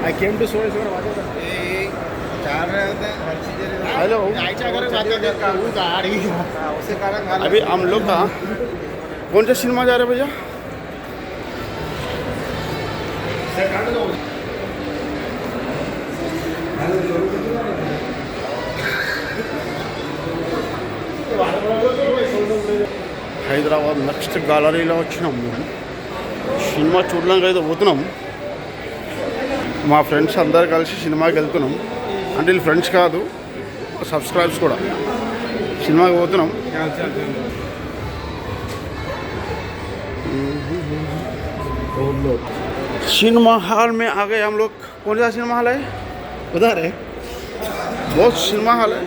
I came to show you what is hello अभी हम लोग का कौन सा सिनेमा जा रहे हैं भैया? హైదరాబాద్ నెక్స్ట్ గ్యాలరీలో వచ్చినాము. సినిమా చూడడానికి అయితే పోతున్నాం. మా ఫ్రెండ్స్ అందరు కలిసి సినిమాకి వెళ్తున్నాం. అంటే వీళ్ళు ఫ్రెండ్స్ కాదు, సబ్స్క్రైబ్స్ కూడా. సినిమాకి పోతున్నాం. सिनेमा हॉल में आ गए हम लोग. कौन सा सिनेमा हॉल है उधर है? बहुत सिनेमा हॉल है.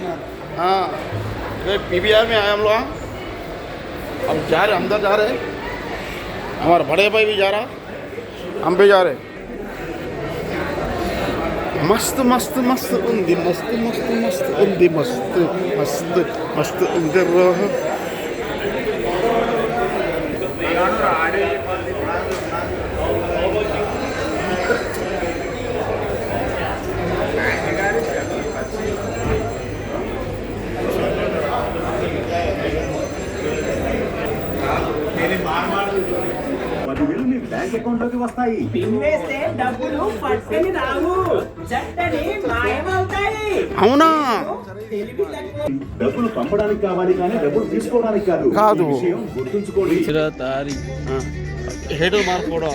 हाँ PVR में आए हम लोग. अब जा रहे अंदर जा रहे. हमारा बड़े भाई भी जा रहा, हम भी जा रहे. मस्त मस्त मस्त उंदी मस्त मस्त मस्त उंदी मस्त मस्त मस्त उंदर బ్యాంక్ అకౌంట్ లోకి వస్తాయి. ఇన్వెస్ట్ డబ్బులు పట్టుకొని రావు, జట్టని మాయమవుతాయి. అవునా? డబ్బులు పంపడానికి కావాలి కానీ డబ్బులు తీసుకోవడానికి కాదు. విషయం గుర్తుంచుకోండి. हेडर मार फोड़ा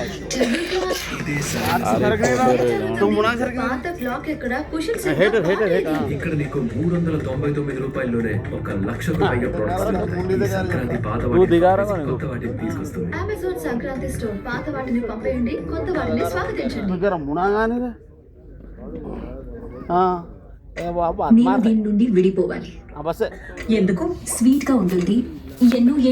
हेडर हेडर ఇక్కడ నీకు 399 రూపాయల్లోనే 1 లక్షకు పైగా ప్రొడక్ట్స్ సంక్రాంతి పాత కొత్త వాటిని తీసుకొస్తుంది. Amazon Sankranti store. పాత వాటిని పంపేయండి, కొత్త వాటిని స్వాగతించండి. నేను దీని నుండి విడిపోవాలి. ఎందుకు? స్వీట్ గా ఉంటుంది. ఎన్నో